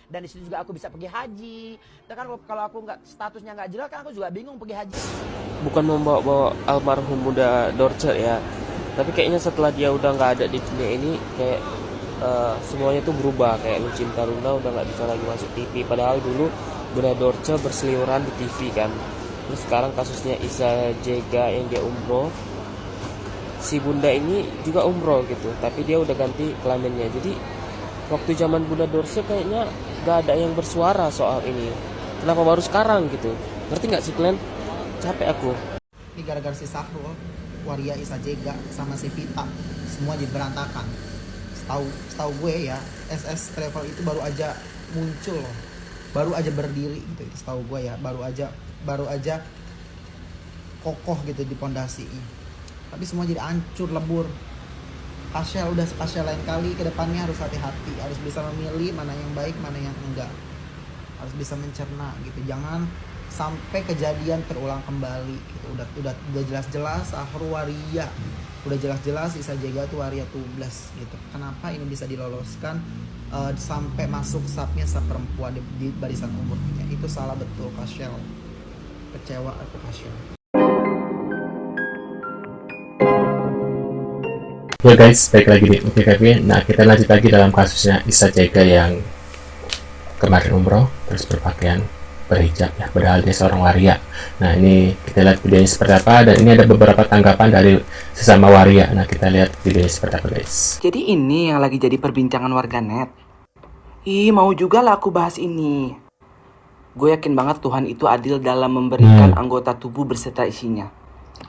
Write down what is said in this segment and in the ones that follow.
Dan di situ juga aku bisa pergi haji. Dan kan kalau aku nggak statusnya nggak jelas kan aku juga bingung pergi haji. Bukan membawa-bawa almarhum Bunda Dorce ya, tapi kayaknya setelah dia udah nggak ada di dunia ini, kayak semuanya tuh berubah. Kayak Lucinta Luna udah nggak bisa lagi masuk TV, padahal dulu Bunda Dorce berseliweran di TV kan. Terus sekarang kasusnya Isa Jega yang dia umroh, si Bunda ini juga umroh gitu, tapi dia udah ganti kelaminnya. Jadi waktu zaman Bunda Dorce kayaknya gak ada yang bersuara soal ini. Kenapa baru sekarang gitu? Ngerti nggak sih kalian? Capek aku. Ini gara-gara si Sahrul, Waria, Isa Jega, sama si Vita, semua jadi berantakan. Setahu gue ya, SS Travel itu baru aja muncul, baru aja berdiri gitu. Setahu gue ya, baru aja kokoh gitu di pondasinya. Tapi semua jadi hancur lebur. Kasyel udah Kasyel lain kali, ke depannya harus hati-hati, harus bisa memilih mana yang baik, mana yang enggak. Harus bisa mencerna gitu. Jangan sampai kejadian terulang kembali gitu. Udah jelas-jelas Sahrul Waria, udah jelas-jelas Isa Jega tuh Waria Tublas gitu. Kenapa ini bisa diloloskan sampai masuk sapnya sap perempuan di barisan umurnya? Itu salah betul Kasyel. Kecewa aku Kasyel. Ya guys, baik lagi di UTKP. Nah, kita lanjut lagi dalam kasusnya Isa Jega yang kemarin umroh terus berpakaian berhijab ya, padahal dia seorang waria. Nah, ini kita lihat videonya seperti apa, dan ini ada beberapa tanggapan dari sesama waria. Nah, kita lihat videonya seperti apa guys. Jadi ini yang lagi jadi perbincangan warganet. Ih, mau juga lah aku bahas ini. Gue yakin banget Tuhan itu adil dalam memberikan anggota tubuh berserta isinya.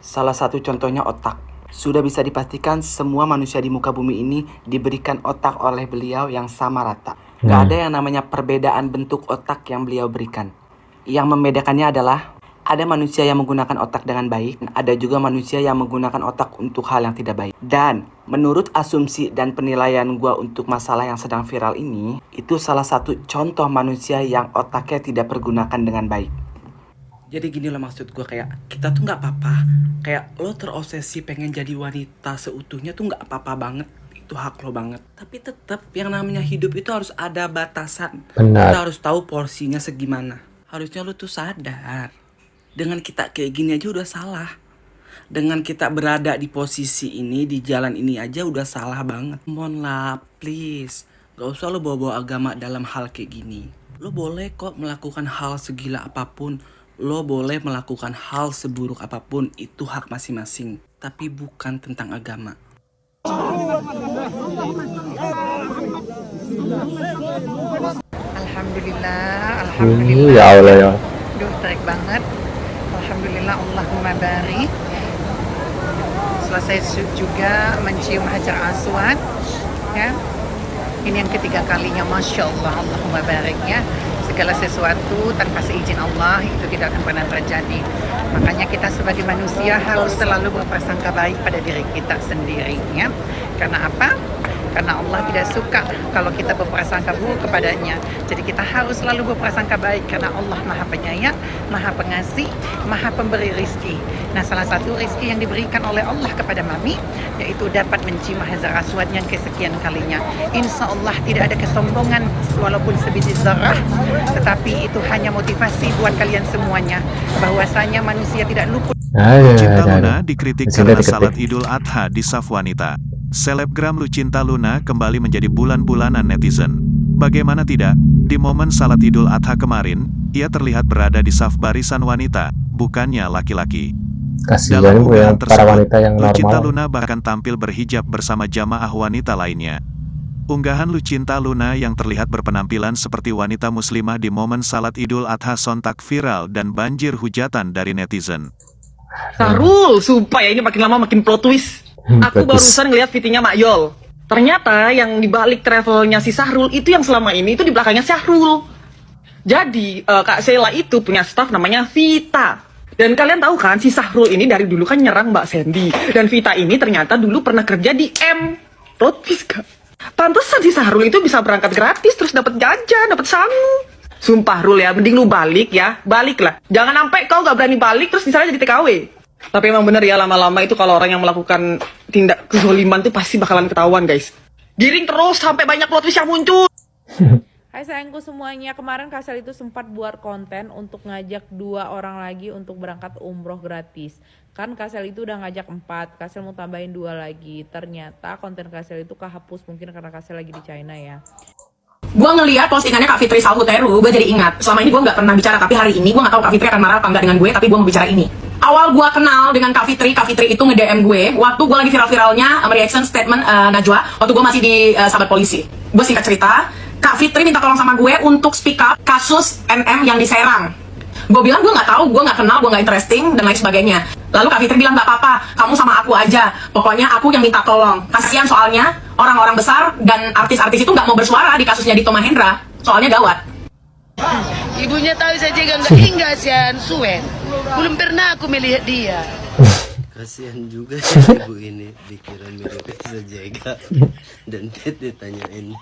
Salah satu contohnya otak. Sudah bisa dipastikan semua manusia di muka bumi ini diberikan otak oleh beliau yang sama rata. Gak ada yang namanya perbedaan bentuk otak yang beliau berikan. Yang membedakannya adalah ada manusia yang menggunakan otak dengan baik, ada juga manusia yang menggunakan otak untuk hal yang tidak baik. Dan menurut asumsi dan penilaian gue untuk masalah yang sedang viral ini, itu salah satu contoh manusia yang otaknya tidak pergunakan dengan baik. Jadi gini loh maksud gue, kayak kita tuh gak apa-apa. Kayak lo terobsesi pengen jadi wanita seutuhnya tuh gak apa-apa banget. Itu hak lo banget. Tapi tetap yang namanya hidup itu harus ada batasan. Benar. Kita harus tahu porsinya segimana. Harusnya lo tuh sadar. Dengan kita kayak gini aja udah salah. Dengan kita berada di posisi ini, di jalan ini aja udah salah banget. Mohon lah, please. Gak usah lo bawa-bawa agama dalam hal kayak gini. Lo boleh kok melakukan hal segila apapun. Lo boleh melakukan hal seburuk apapun, itu hak masing-masing. Tapi bukan tentang agama. Alhamdulillah. Ya Allah ya. Duh, terik banget. Alhamdulillah, Allahumma barik. Selesai juga mencium Hajar Aswad, ya. Ini yang ketiga kalinya, Masya Allah, Allahumma barik ya. Segala sesuatu tanpa seizin Allah itu tidak akan pernah terjadi. Makanya kita sebagai manusia harus selalu berprasangka baik pada diri kita sendiri ya. Karena apa? Karena Allah tidak suka kalau kita berprasangka buruk kepadanya. Jadi kita harus selalu berprasangka baik karena Allah Maha Penyayang, Maha Pengasih, Maha Pemberi rizki. Nah, salah satu rizki yang diberikan oleh Allah kepada Mami yaitu dapat mencium Hajar Aswad yang kesekian kalinya. Insya Allah tidak ada kesombongan walaupun sebiji zarah, tetapi itu hanya motivasi buat kalian semuanya bahwasanya manusia tidak luput. Lucinta Luna dikritik karena salat Idul Adha di saf wanita. Selebgram Lucinta Luna kembali menjadi bulan-bulanan netizen. Bagaimana tidak, di momen salat Idul Adha kemarin, ia terlihat berada di saf barisan wanita, bukannya laki-laki. Dalam unggahan tersebut, Lucinta Luna bahkan tampil berhijab bersama jamaah wanita lainnya. Unggahan Lucinta Luna yang terlihat berpenampilan seperti wanita muslimah di momen salat Idul Adha sontak viral dan banjir hujatan dari netizen. Sahrul, sumpah ya ini makin lama makin plot twist. Aku barusan ngeliat VT-nya Mak Yol. Ternyata yang dibalik travelnya si Sahrul itu yang selama ini itu di belakangnya Sahrul. Jadi Kak Sheila itu punya staff namanya Vita. Dan kalian tahu kan si Sahrul ini dari dulu kan nyerang Mbak Sandy. Dan Vita ini ternyata dulu pernah kerja di M. Plot twist kak. Pantesan si Sahrul itu bisa berangkat gratis terus dapat jajan, dapat sangu. Sumpah Rul ya, mending lu balik ya, balik lah. Jangan sampai kau gak berani balik terus misalnya jadi TKW. Tapi emang bener ya, lama-lama itu kalau orang yang melakukan tindak kezoliman tuh pasti bakalan ketahuan guys. Giring terus sampai banyak plot twist yang muncul. Hai sayangku semuanya, kemarin Kasel itu sempat buat konten untuk ngajak 2 orang lagi untuk berangkat umroh gratis. Kan Kasel itu udah ngajak 4, Kasel mau tambahin 2 lagi. Ternyata konten Kasel itu kehapus mungkin karena Kasel lagi di China ya. Gue ngeliat postingannya Kak Fitri Salhuteru, gue jadi ingat. Selama ini gue nggak pernah bicara, tapi hari ini gue nggak tahu Kak Fitri akan marah apa enggak dengan gue, tapi gue mau bicara ini. Awal gue kenal dengan Kak Fitri itu nge-DM gue waktu gue lagi viral-viralnya reaction statement Najwa waktu gue masih di Sahabat Polisi. Gue singkat cerita, Kak Fitri minta tolong sama gue untuk speak up kasus MM yang di Serang. Gue bilang gue nggak tahu, gue nggak kenal, gue nggak interesting dan lain sebagainya. Lalu Kak Fitri bilang nggak apa-apa, kamu sama aku aja. Pokoknya aku yang minta tolong. Kasihan soalnya orang-orang besar dan artis-artis itu nggak mau bersuara di kasusnya Dito Mahendra. Soalnya gawat. Ibunya tahu saja nggak hingga sian Suwen. Belum pernah aku melihat dia. Kasihan juga sih ibu ini, dikira mirip Jega dan ditanyain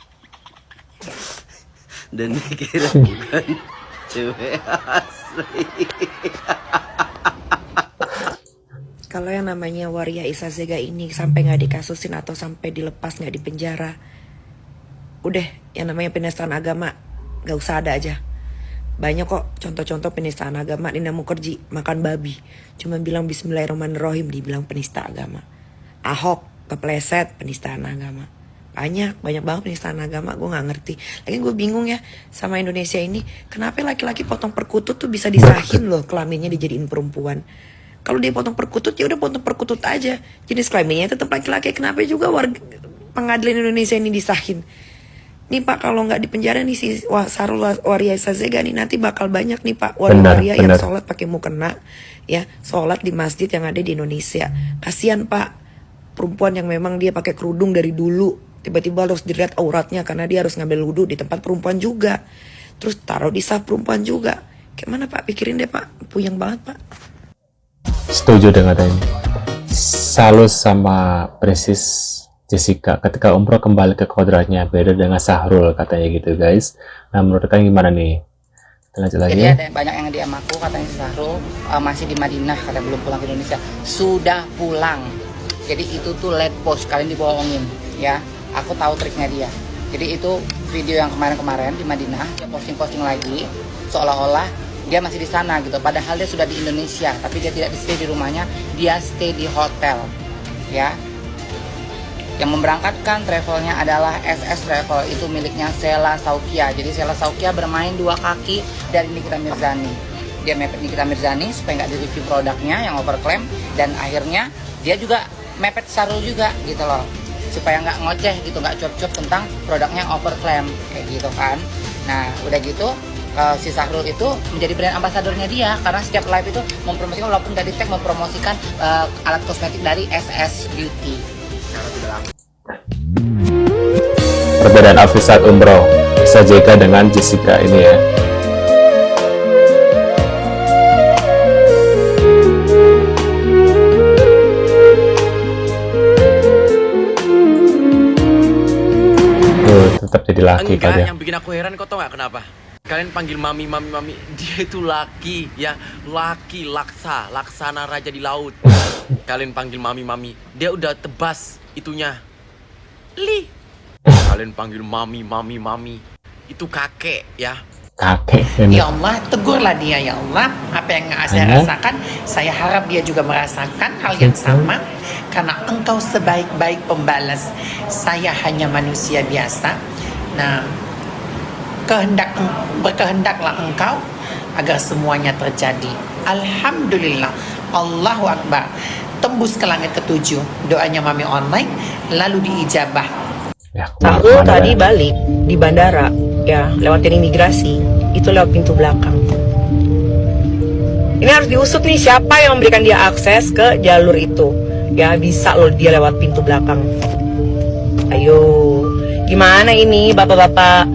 dan dikira bukan cewek asli. Kalau yang namanya Waria Isazega ini sampai nggak dikasusin atau sampai dilepas nggak di penjara, udah yang namanya penistaan agama nggak usah ada aja. Banyak kok contoh-contoh penistaan agama. Nina Mukherjee makan babi, cuma bilang Bismillahirrahmanirrahim dibilang penista agama. Ahok kepleset penistaan agama. Banyak banget penistaan agama, gue nggak ngerti. Lagi gue bingung ya sama Indonesia ini, kenapa laki-laki potong perkutut tuh bisa disahin loh kelaminnya dijadiin perempuan. Kalau dia potong perkutut ya udah potong perkutut aja, jenis kelaminnya tetap laki-laki. Kenapa juga warga pengadilan Indonesia ini disahin? Nih Pak, kalau nggak di penjara nih si Sahrul Waria Isazega nih nanti bakal banyak nih Pak waria yang sholat pakai mukena, ya sholat di masjid yang ada di Indonesia. Kasihan Pak, perempuan yang memang dia pakai kerudung dari dulu, tiba-tiba harus dilihat auratnya karena dia harus ngambil wudhu di tempat perempuan juga, terus taruh di saf perempuan juga. Gimana Pak? Pikirin deh Pak, puyeng banget Pak. Setuju dengan ini. Salut sama Presis Jessica ketika umroh kembali ke kodratnya, beda dengan Sahrul katanya gitu guys. Nah menurut kalian gimana nih? Kita lanjut lagi. Jadi ada banyak yang DM aku katanya Sahrul masih di Madinah, katanya belum pulang ke Indonesia. Sudah pulang. Jadi itu tuh late post, kalian dibohongin ya. Aku tahu triknya dia. Jadi itu video yang kemarin-kemarin di Madinah, dia posting-posting lagi seolah-olah dia masih di sana gitu. Padahal dia sudah di Indonesia, tapi dia tidak stay di rumahnya, dia stay di hotel ya. Yang memberangkatkan travelnya adalah SS Travel, itu miliknya Sheila Saukia. Jadi Sheila Saukia bermain 2 kaki dari Nikita Mirzani. Dia mepet Nikita Mirzani supaya nggak di-review produknya yang overclaim, dan akhirnya dia juga mepet Sahrul juga gitu loh, supaya nggak ngoceh gitu, nggak cuap-cuap tentang produknya overclaim kayak gitu kan. Nah udah gitu si Sahrul itu menjadi brand ambasadornya dia, karena setiap live itu mempromosikan, walaupun nggak di-tag, mempromosikan alat kosmetik dari SS Beauty. Perbedaan outfit saat umroh Isazega dengan Jessica ini ya. Tetap jadi laki enggak, kalian. yang bikin aku heran kok tau gak kenapa? Kalian panggil mami, dia itu laki ya, laki laksana raja di laut. Kalian panggil mami, dia udah tebas itunya. Li. Kalian panggil mami, itu kakek ya. Kakek. Ya Allah, tegurlah dia ya Allah. Apa yang saya rasakan, saya harap dia juga merasakan hal yang sama. Karena engkau sebaik-baik pembalas. Saya hanya manusia biasa. Nah, berkehendaklah engkau agar semuanya terjadi. Alhamdulillah, Allahu Akbar. Tembus ke langit ke-7 doanya Mami online, lalu diijabah. Sahrul tadi balik di bandara ya, lewatin imigrasi, itu lewat pintu belakang. Ini harus diusut nih, siapa yang memberikan dia akses ke jalur itu ya, bisa loh dia lewat pintu belakang. Ayo, gimana ini bapak-bapak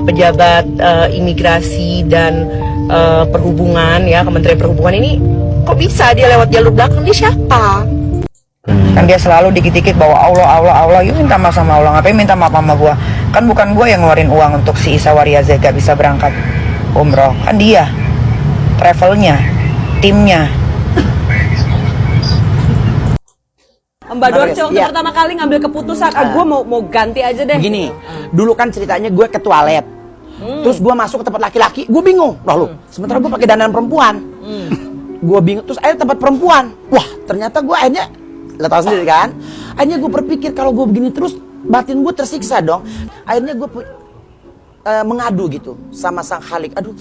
pejabat imigrasi dan perhubungan ya, Kementerian Perhubungan ini, kok bisa dia lewat jalur belakang? Dia siapa? Kan dia selalu dikit-dikit bawa Allah. Yuk minta maaf sama Allah, ngapain minta maaf sama gua? Kan bukan gua yang ngeluarin uang untuk si Waria Isazega bisa berangkat umroh, kan dia travelnya, timnya. Mbak Dorce waktu pertama kali ngambil keputusan, gue mau ganti aja deh. Begini, dulu kan ceritanya gue ke toilet, Terus gue masuk ke tempat laki-laki, gue bingung. Loh, sementara gue pakai dandan perempuan. Gue bingung, terus akhirnya tempat perempuan. Wah, ternyata gue akhirnya, lo tau sendiri kan? Akhirnya gue berpikir kalau gue begini terus, batin gue tersiksa dong. Akhirnya gue mengadu gitu sama Sang Khalik. Aduh,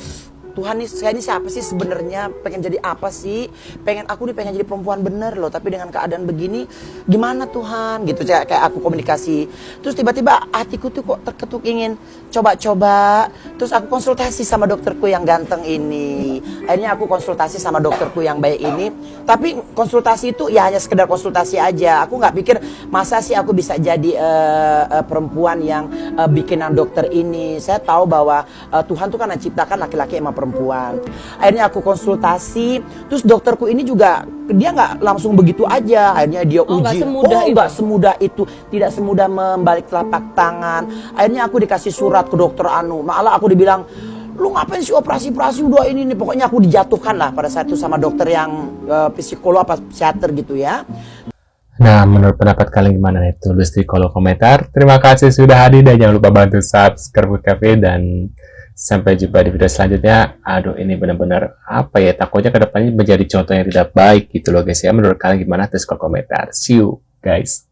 Tuhan nih, saya ini siapa sih sebenarnya? Pengen jadi apa sih? Pengen jadi perempuan bener loh. Tapi dengan keadaan begini, gimana Tuhan? Gitu kayak aku komunikasi. Terus tiba-tiba hatiku tuh kok terketuk ingin coba-coba. Terus aku konsultasi sama dokterku yang ganteng ini. Akhirnya aku konsultasi sama dokterku yang baik ini. Tapi konsultasi itu ya hanya sekedar konsultasi aja. Aku nggak pikir masa sih aku bisa jadi perempuan yang bikinan dokter ini. Saya tahu bahwa Tuhan tuh kan menciptakan laki-laki sama perempuan. Akhirnya aku konsultasi, terus dokterku ini juga dia nggak langsung begitu aja. Akhirnya dia uji. Nggak semudah itu, tidak semudah membalik telapak tangan. Akhirnya aku dikasih surat ke dokter Anu. Malah aku dibilang, lu ngapain sih operasi udah ini nih. Pokoknya aku dijatuhkan lah pada saat itu sama dokter yang psikolog apa psikiater gitu ya. Nah, menurut pendapat kalian gimana nih? Tulis di kolom komentar. Terima kasih sudah hadir dan jangan lupa bantu subscribe Cafe dan sampai jumpa di video selanjutnya. Aduh, ini benar-benar apa ya? Takutnya kedepannya menjadi contoh yang tidak baik gitu loh guys ya. Menurut kalian gimana? Tulis kolom komentar. See you guys.